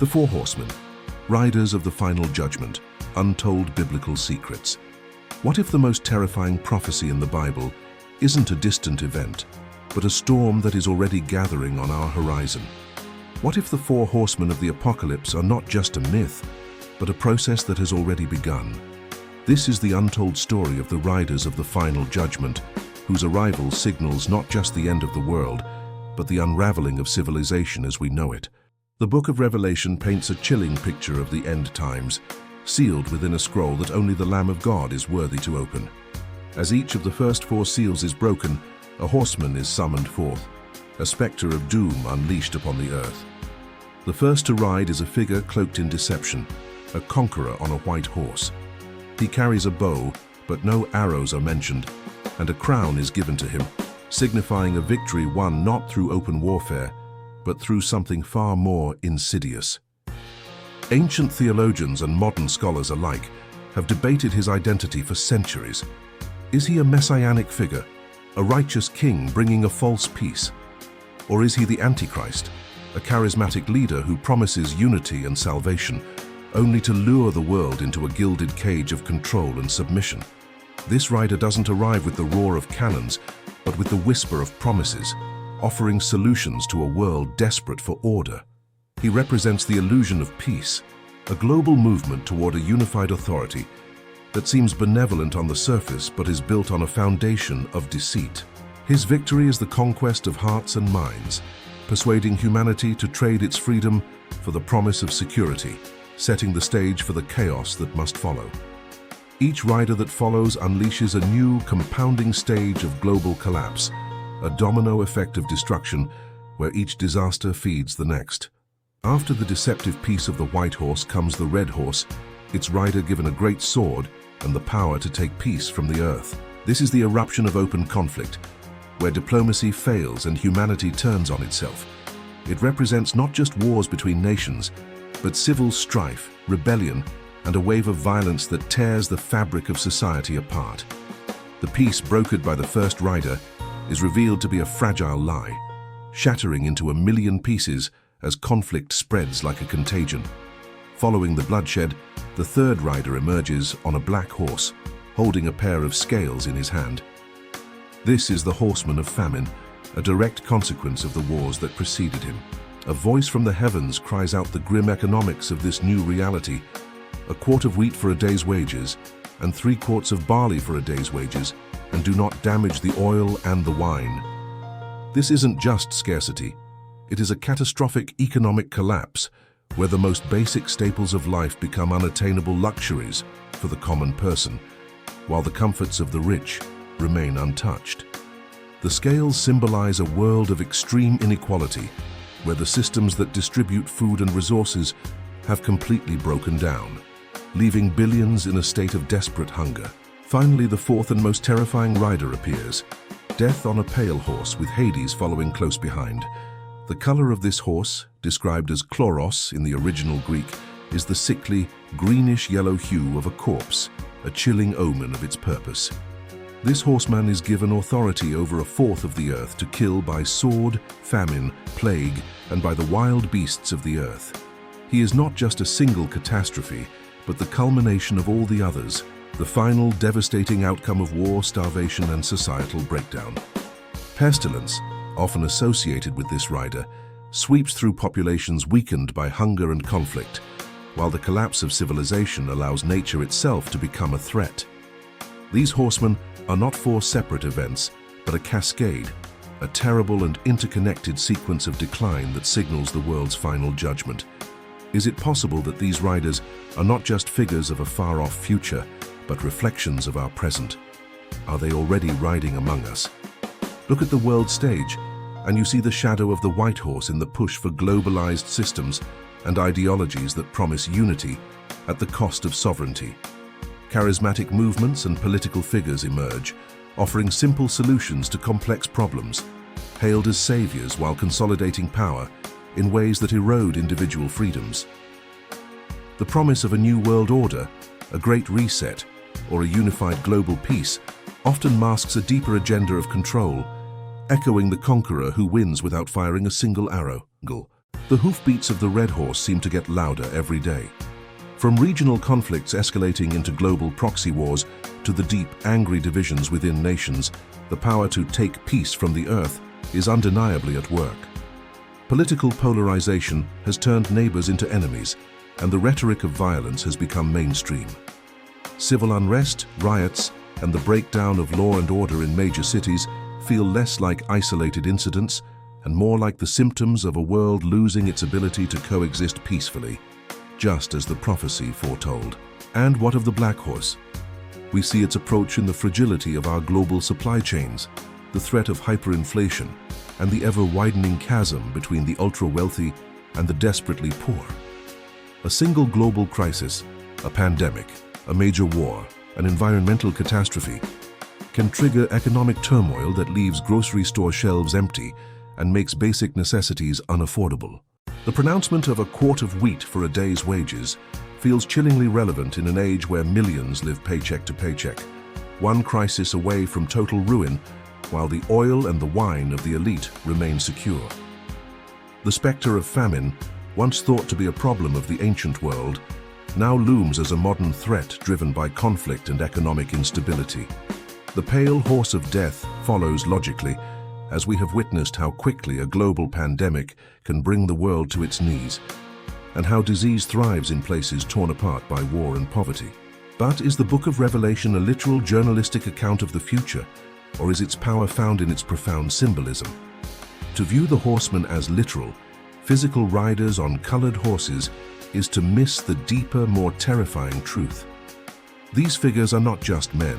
The Four Horsemen, riders of the final judgment, untold biblical secrets. What if the most terrifying prophecy in the Bible isn't a distant event, but a storm that is already gathering on our horizon? What if the Four Horsemen of the Apocalypse are not just a myth, but a process that has already begun? This is the untold story of the riders of the final judgment, whose arrival signals not just the end of the world, but the unraveling of civilization as we know it. The book of Revelation paints a chilling picture of the end times, sealed within a scroll that only the Lamb of God is worthy to open. As each of the first four seals is broken, a horseman is summoned forth, a spectre of doom unleashed upon the earth. The first to ride is a figure cloaked in deception, a conqueror on a white horse. He carries a bow, but no arrows are mentioned, and a crown is given to him, signifying a victory won not through open warfare, but through something far more insidious. Ancient theologians and modern scholars alike have debated his identity for centuries. Is he a messianic figure, a righteous king bringing a false peace? Or is he the Antichrist, a charismatic leader who promises unity and salvation, only to lure the world into a gilded cage of control and submission? This rider doesn't arrive with the roar of cannons, but with the whisper of promises, offering solutions to a world desperate for order. He represents the illusion of peace, a global movement toward a unified authority that seems benevolent on the surface but is built on a foundation of deceit. His victory is the conquest of hearts and minds, persuading humanity to trade its freedom for the promise of security, setting the stage for the chaos that must follow. Each rider that follows unleashes a new, compounding stage of global collapse, a domino effect of destruction where each disaster feeds the next. After the deceptive peace of the white horse comes the red horse, its rider given a great sword and the power to take peace from the earth. This is the eruption of open conflict, where diplomacy fails and humanity turns on itself. It represents not just wars between nations, but civil strife, rebellion, and a wave of violence that tears the fabric of society apart. The peace brokered by the first rider is revealed to be a fragile lie, shattering into a million pieces as conflict spreads like a contagion. Following the bloodshed, the third rider emerges on a black horse, holding a pair of scales in his hand. This is the horseman of famine, a direct consequence of the wars that preceded him. A voice from the heavens cries out the grim economics of this new reality: a quart of wheat for a day's wages, and 3 quarts of barley for a day's wages, and do not damage the oil and the wine. This isn't just scarcity. It is a catastrophic economic collapse where the most basic staples of life become unattainable luxuries for the common person, while the comforts of the rich remain untouched. The scales symbolize a world of extreme inequality, where the systems that distribute food and resources have completely broken down, leaving billions in a state of desperate hunger. Finally, the fourth and most terrifying rider appears, death on a pale horse with Hades following close behind. The color of this horse, described as chloros in the original Greek, is the sickly, greenish-yellow hue of a corpse, a chilling omen of its purpose. This horseman is given authority over a fourth of the earth to kill by sword, famine, plague, and by the wild beasts of the earth. He is not just a single catastrophe, but the culmination of all the others, the final devastating outcome of war, starvation, and societal breakdown. Pestilence, often associated with this rider, sweeps through populations weakened by hunger and conflict, while the collapse of civilization allows nature itself to become a threat. These horsemen are not 4 separate events, but a cascade, a terrible and interconnected sequence of decline that signals the world's final judgment. Is it possible that these riders are not just figures of a far-off future, but reflections of our present? Are they already riding among us? Look at the world stage, and you see the shadow of the white horse in the push for globalized systems and ideologies that promise unity at the cost of sovereignty. Charismatic movements and political figures emerge, offering simple solutions to complex problems, hailed as saviors while consolidating power in ways that erode individual freedoms. The promise of a new world order, a great reset, or a unified global peace often masks a deeper agenda of control, echoing the conqueror who wins without firing a single arrow. The hoofbeats of the Red Horse seem to get louder every day. From regional conflicts escalating into global proxy wars to the deep, angry divisions within nations, the power to take peace from the earth is undeniably at work. Political polarization has turned neighbors into enemies, and the rhetoric of violence has become mainstream. Civil unrest, riots, and the breakdown of law and order in major cities feel less like isolated incidents and more like the symptoms of a world losing its ability to coexist peacefully, just as the prophecy foretold. And what of the Black Horse? We see its approach in the fragility of our global supply chains, the threat of hyperinflation, and the ever-widening chasm between the ultra-wealthy and the desperately poor. A single global crisis, a pandemic, a major war, an environmental catastrophe, can trigger economic turmoil that leaves grocery store shelves empty and makes basic necessities unaffordable. The pronouncement of a quart of wheat for a day's wages feels chillingly relevant in an age where millions live paycheck to paycheck, one crisis away from total ruin, while the oil and the wine of the elite remain secure. The specter of famine, once thought to be a problem of the ancient world, now looms as a modern threat driven by conflict and economic instability. The pale horse of death follows logically, as we have witnessed how quickly a global pandemic can bring the world to its knees, and how disease thrives in places torn apart by war and poverty. But is the Book of Revelation a literal journalistic account of the future, or is its power found in its profound symbolism? To view the horsemen as literal, physical riders on colored horses, is to miss the deeper, more terrifying truth. These figures are not just men.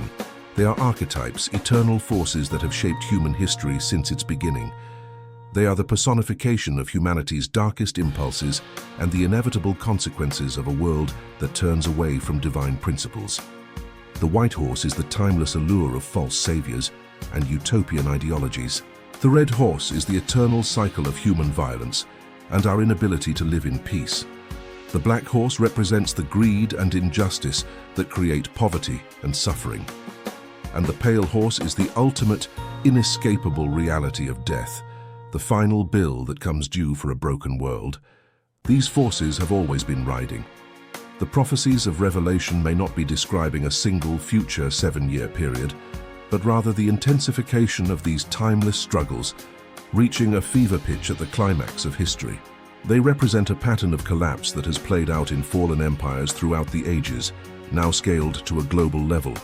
They are archetypes, eternal forces that have shaped human history since its beginning. They are the personification of humanity's darkest impulses and the inevitable consequences of a world that turns away from divine principles. The white horse is the timeless allure of false saviors and utopian ideologies. The red horse is the eternal cycle of human violence and our inability to live in peace. The black horse represents the greed and injustice that create poverty and suffering. And the pale horse is the ultimate, inescapable reality of death, the final bill that comes due for a broken world. These forces have always been riding. The prophecies of Revelation may not be describing a single future 7-year period, but rather the intensification of these timeless struggles, reaching a fever pitch at the climax of history. They represent a pattern of collapse that has played out in fallen empires throughout the ages, now scaled to a global level.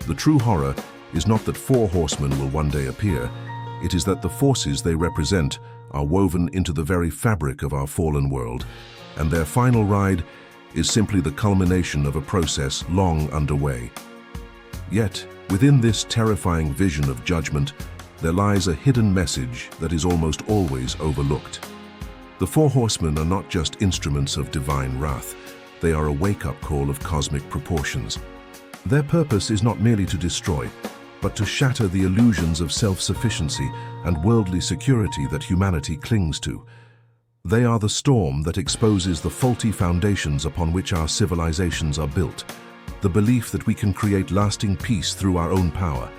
The true horror is not that four horsemen will one day appear, it is that the forces they represent are woven into the very fabric of our fallen world, and their final ride is simply the culmination of a process long underway. Yet, within this terrifying vision of judgment, there lies a hidden message that is almost always overlooked. The four horsemen are not just instruments of divine wrath, they are a wake-up call of cosmic proportions. Their purpose is not merely to destroy, but to shatter the illusions of self-sufficiency and worldly security that humanity clings to. They are the storm that exposes the faulty foundations upon which our civilizations are built, the belief that we can create lasting peace through our own power,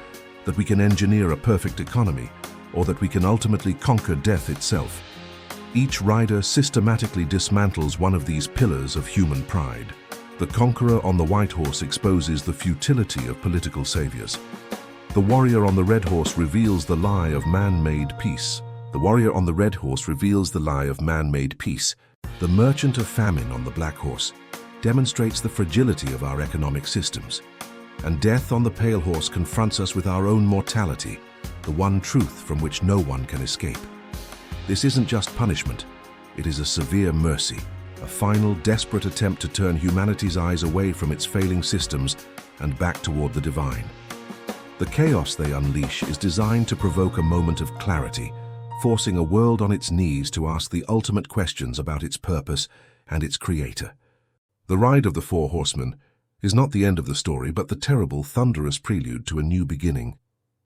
that we can engineer a perfect economy, or that we can ultimately conquer death itself. Each rider systematically dismantles one of these pillars of human pride. The conqueror on the white horse exposes the futility of political saviors. The warrior on the red horse reveals the lie of man-made peace. The warrior on the red horse reveals the lie of man-made peace. The merchant of famine on the black horse demonstrates the fragility of our economic systems. And death on the pale horse confronts us with our own mortality, the one truth from which no one can escape. This isn't just punishment, it is a severe mercy, a final, desperate attempt to turn humanity's eyes away from its failing systems and back toward the divine. The chaos they unleash is designed to provoke a moment of clarity, forcing a world on its knees to ask the ultimate questions about its purpose and its creator. The ride of the four horsemen is not the end of the story, but the terrible, thunderous prelude to a new beginning.